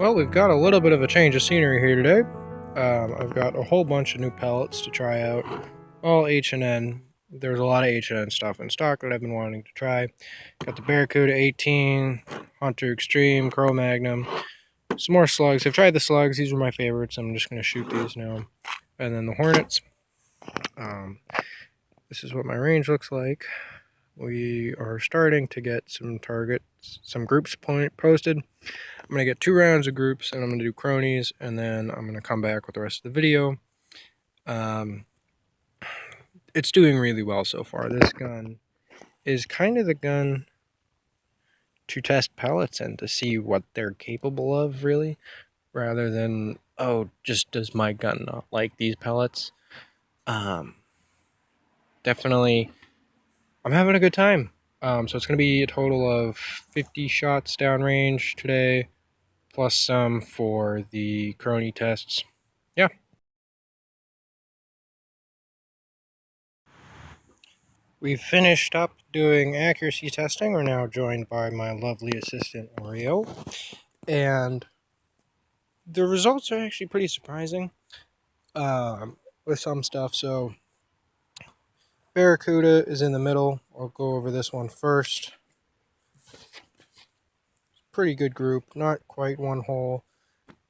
Well, we've got a little bit of a change of scenery here today. I've got a whole bunch of new pellets to try out, all H&N. There's a lot of H&N stuff in stock that I've been wanting to try. Got the Barracuda 18, Hunter Extreme, Cro-Magnum, some more slugs. I've tried the slugs. These were my favorites. I'm just going to shoot these now. And then the Hornets. This is what my range looks like. We are starting to get some targets, some groups posted. I'm going to get 2 rounds of groups, and I'm going to do cronies, and then I'm going to come back with the rest of the video. It's doing really well so far. This gun is kind of the gun to test pellets and to see what they're capable of, really, rather than, oh, just does my gun not like these pellets? Definitely, I'm having a good time. So it's going to be a total of 50 shots downrange today, plus some for the chrony tests. Yeah. We've finished up doing accuracy testing. We're now joined by my lovely assistant, Oreo. And the results are actually pretty surprising with some stuff. So, Barracuda is in the middle. I'll go over this one first. Pretty good group, not quite one hole.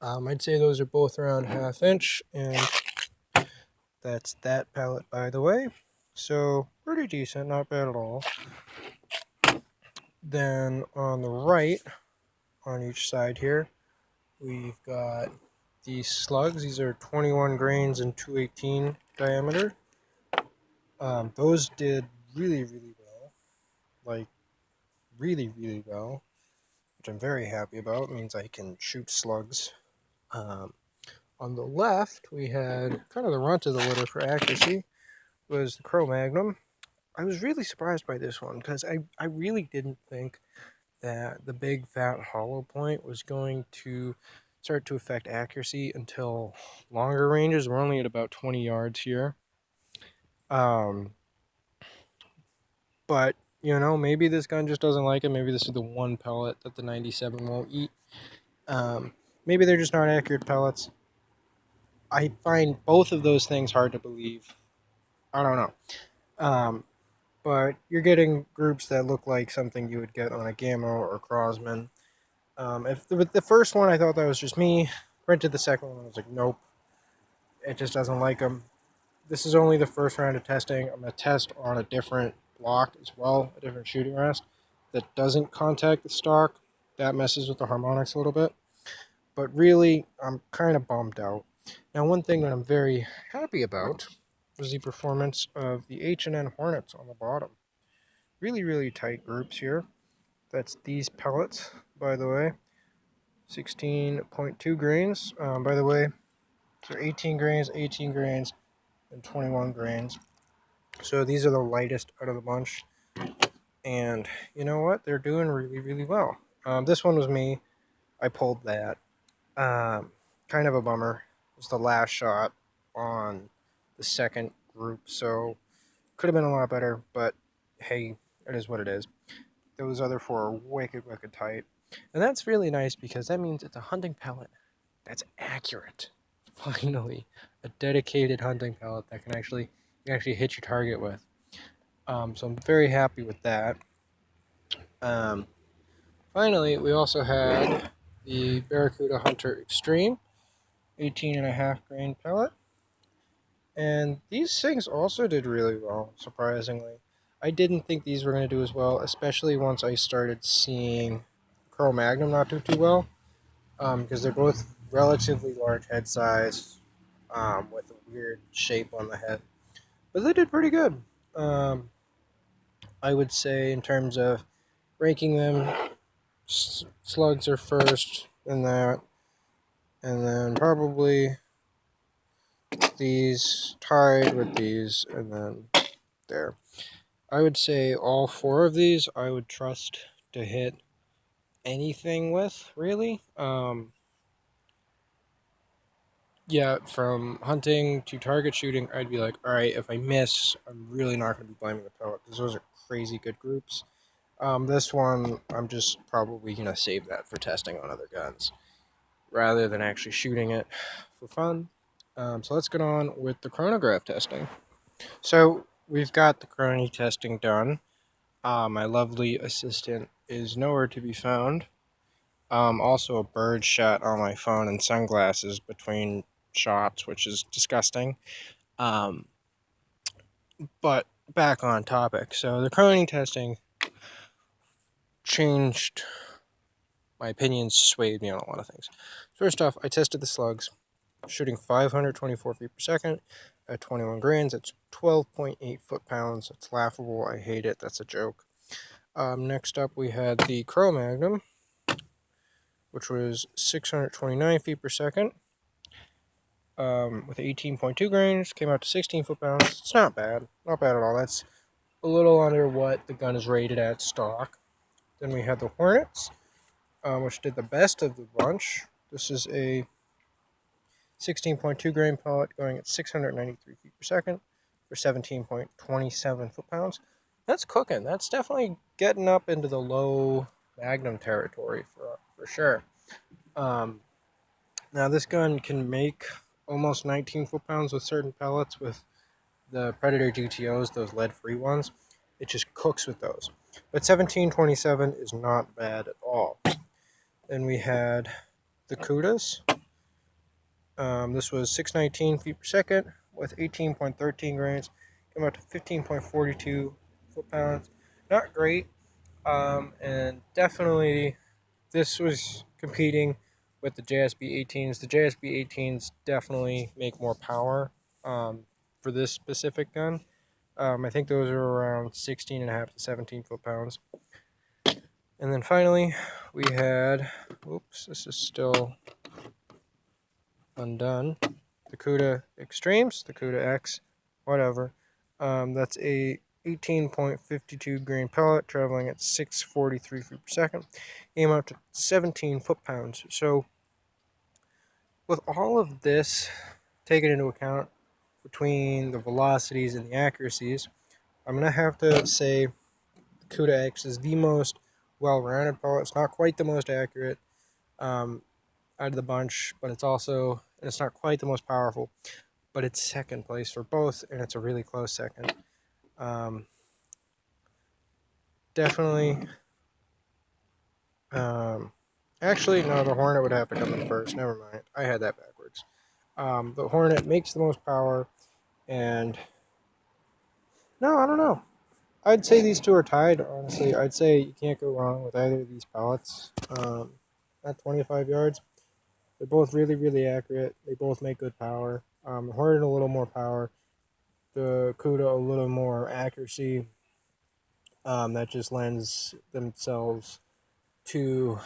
I'd say those are both around 1/2 inch, and that's that pellet, by the way. So, pretty decent, not bad at all. Then on the right, on each side here, we've got these slugs. These are 21 grains and 218 diameter. Those did really, really well. Like, really, really well. Which I'm very happy about. It means I can shoot slugs. On the left, we had kind of the runt of the litter for accuracy. Was the Cro-Magnum. I was really surprised by this one because I really didn't think that the big fat hollow point was going to start to affect accuracy until longer ranges. We're only at about 20 yards here. But, you know, maybe this gun just doesn't like it. Maybe this is the one pellet that the 97 won't eat. Maybe they're just not accurate pellets. I find both of those things hard to believe. I don't know. But you're getting groups that look like something you would get on a Gamma or Crosman. With the first one, I thought that was just me. Printed the second one, I was like, nope. It just doesn't like them. This is only the first round of testing. I'm going to test on a different block as well, a different shooting rest that doesn't contact the stock. That messes with the harmonics a little bit. But really, I'm kind of bummed out. Now, one thing that I'm very happy about was the performance of the H&N Hornets on the bottom. Really, really tight groups here. That's these pellets, by the way. 16.2 grains. By the way, so 18 grains, and 21 grains. So these are the lightest out of the bunch. And you know what? They're doing really, really well. This one was me. I pulled that. Kind of a bummer. It was the last shot on the second group, so could have been a lot better, but hey, it is what it is. Those other 4 are wicked, wicked tight. And that's really nice because that means it's a hunting pellet that's accurate. Finally, a dedicated hunting pellet that can actually hit your target with. So I'm very happy with that. Finally, we also had the Barracuda Hunter Extreme 18.5 grain pellet. And these things also did really well, surprisingly. I didn't think these were going to do as well, especially once I started seeing Cro-Magnum not do too well. Because they're both relatively large head size with a weird shape on the head. But they did pretty good. I would say in terms of ranking them, slugs are first in that. And then probably these tied with these, and then there. I would say all 4 of these I would trust to hit anything with, really. Yeah, from hunting to target shooting, I'd be like, alright, if I miss, I'm really not going to be blaming the pellet, because those are crazy good groups. This one, I'm just probably going to save that for testing on other guns. rather than actually shooting it for fun. So let's get on with the chronograph testing. So we've got the chrony testing done. My lovely assistant is nowhere to be found. Also, a bird shot on my phone and sunglasses between shots, which is disgusting. Um, but back on topic. So the chrony testing changed my opinions, swayed me on a lot of things. First off, I tested the slugs, shooting 524 feet per second at 21 grains. That's 12.8 foot-pounds. It's laughable. I hate it. That's a joke. Next up, we had the Cro-Magnum, which was 629 feet per second with 18.2 grains. Came out to 16 foot-pounds. It's not bad. Not bad at all. That's a little under what the gun is rated at stock. Then we had the Hornets, which did the best of the bunch. This is a 16.2 grain pellet going at 693 feet per second for 17.27 foot-pounds. That's cooking. That's definitely getting up into the low Magnum territory for sure. Now this gun can make almost 19 foot-pounds with certain pellets with the Predator GTOs, those lead-free ones. It just cooks with those. But 1727 is not bad at all. Then we had the Kudas. This was 619 feet per second with 18.13 grains. Came out to 15.42 foot-pounds. Not great. And definitely this was competing with the JSB 18s. The JSB 18s definitely make more power for this specific gun. I think those are around 16.5 to 17 foot-pounds. And then finally, we had, oops, this is still undone. The Cuda Extremes, the Cuda X, whatever. That's a 18.52 grain pellet traveling at 643 feet per second. Aim out to 17 foot-pounds. So, with all of this taken into account between the velocities and the accuracies, I'm going to have to say the Cuda X is the most well-rounded pellet. It's not quite the most accurate out of the bunch, but it's also, and it's not quite the most powerful, but it's second place for both, and it's a really close second. Definitely. Actually, no, the Hornet would have to come in first. Never mind. I had that backwards. The Hornet makes the most power, and no, I don't know. I'd say these two are tied, honestly. I'd say you can't go wrong with either of these pellets at 25 yards. They're both really, really accurate. They both make good power. The Hornet a little more power. The Cuda a little more accuracy. That just lends themselves to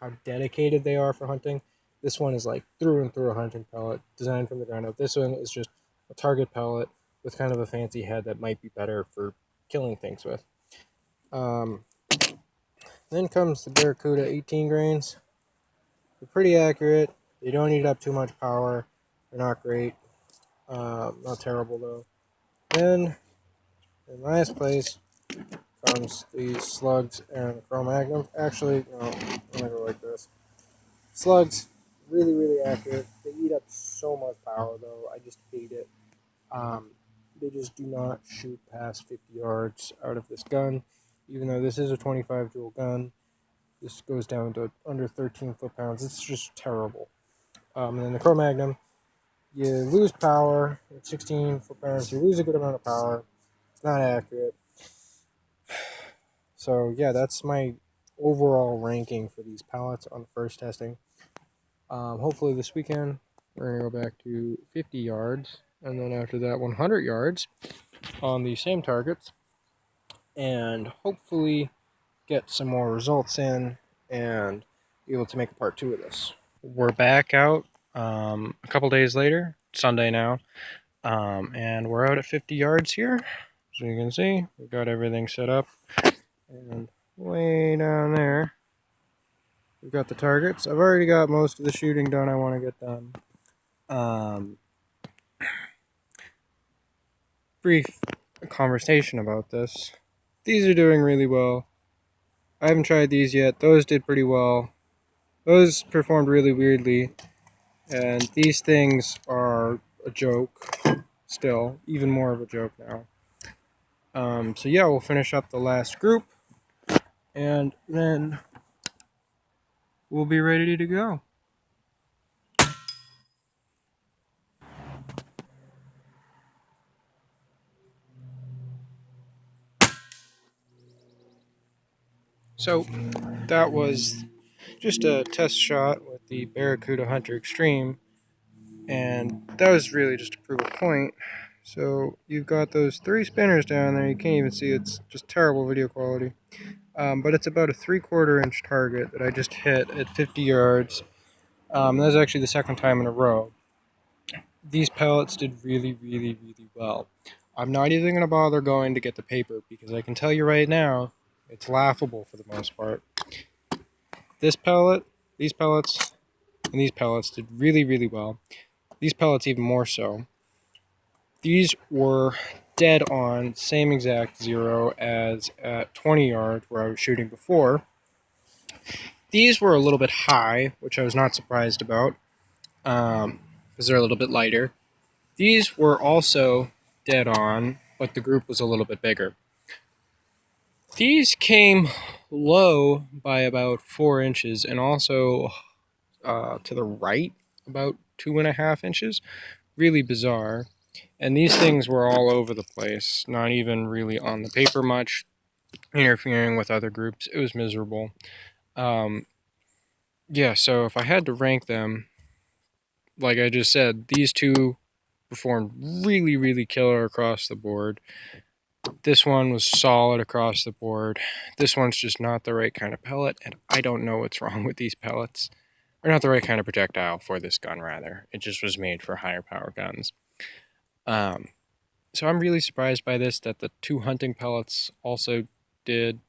how dedicated they are for hunting. This one is like through and through a hunting pellet, designed from the ground up. This one is just a target pellet with kind of a fancy head that might be better for killing things with. Then comes the Barracuda 18 grains. They're pretty accurate. They don't eat up too much power. They're not great. Not terrible though. Then, in last place, comes the Slugs and the Cro-Magnum. Actually, no, I'm gonna go like this. Slugs, really, really accurate. They eat up so much power though. I just hate it. They just do not shoot past 50 yards out of this gun. Even though this is a 25 jewel gun, this goes down to under 13 foot-pounds. It's just terrible. And then the Cro-Magnum, you lose power at 16 foot-pounds. You lose a good amount of power. It's not accurate. So yeah, that's my overall ranking for these pellets on the first testing. Hopefully this weekend we're going to go back to 50 yards, and then after that 100 yards on the same targets, and hopefully get some more results in and be able to make a part 2 of this. We're back out a couple days later, Sunday now, and we're out at 50 yards here. So you can see, we've got everything set up, and way down there, we've got the targets. I've already got most of the shooting done I want to get done. Brief conversation about this. These are doing really well. I haven't tried these yet. Those did pretty well. those performed really weirdly, and these things are a joke still, even more of a joke now. So yeah, we'll finish up the last group, and then we'll be ready to go. So that was just a test shot with the Barracuda Hunter Extreme, and that was really just to prove a point. So you've got those 3 spinners down there. You can't even see, it's just terrible video quality. But it's about a 3/4 inch target that I just hit at 50 yards. That's actually the second time in a row. These pellets did really, really, really well. I'm not even going to bother going to get the paper because I can tell you right now, it's laughable for the most part. This pellet, these pellets, and these pellets did really, really well. These pellets even more so. These were dead on, same exact zero as at 20 yards where I was shooting before. These were a little bit high, which I was not surprised about, because they're a little bit lighter. These were also dead on, but the group was a little bit bigger. These came low by about 4 inches, and also to the right about 2.5 inches. Really bizarre. And these things were all over the place, not even really on the paper much, interfering with other groups. It was miserable. Yeah, so if I had to rank them, like I just said, these two performed really, really killer across the board. This one was solid across the board. This one's just not the right kind of pellet, and I don't know what's wrong with these pellets. Or not the right kind of projectile for this gun, rather. It just was made for higher power guns. So I'm really surprised by this, that the 2 hunting pellets also did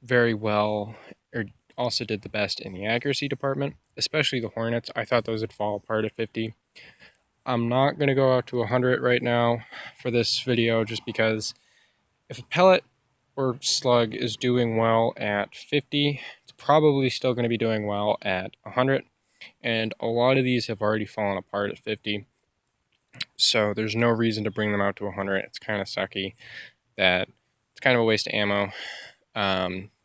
very well, or also did the best in the accuracy department, especially the Hornets. I thought those would fall apart at 50. I'm not going to go out to 100 right now for this video, just because if a pellet or slug is doing well at 50, it's probably still going to be doing well at 100, and a lot of these have already fallen apart at 50. So there's no reason to bring them out to 100. It's kind of sucky that it's kind of a waste of ammo,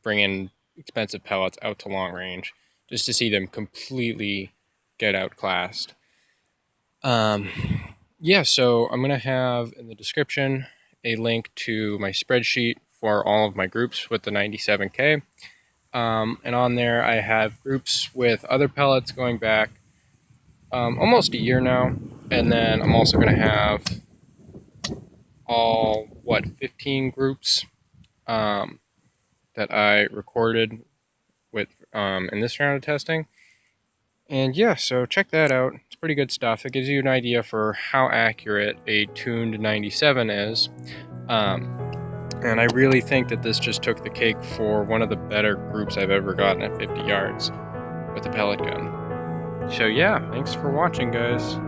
bringing expensive pellets out to long range just to see them completely get outclassed. Yeah, so I'm going to have in the description a link to my spreadsheet for all of my groups with the 97K. And on there I have groups with other pellets going back almost a year now. And then I'm also going to have all, 15 groups that I recorded with in this round of testing. And yeah, so check that out. It's pretty good stuff. It gives you an idea for how accurate a tuned 97 is. And I really think that this just took the cake for one of the better groups I've ever gotten at 50 yards with a pellet gun. So yeah, thanks for watching, guys.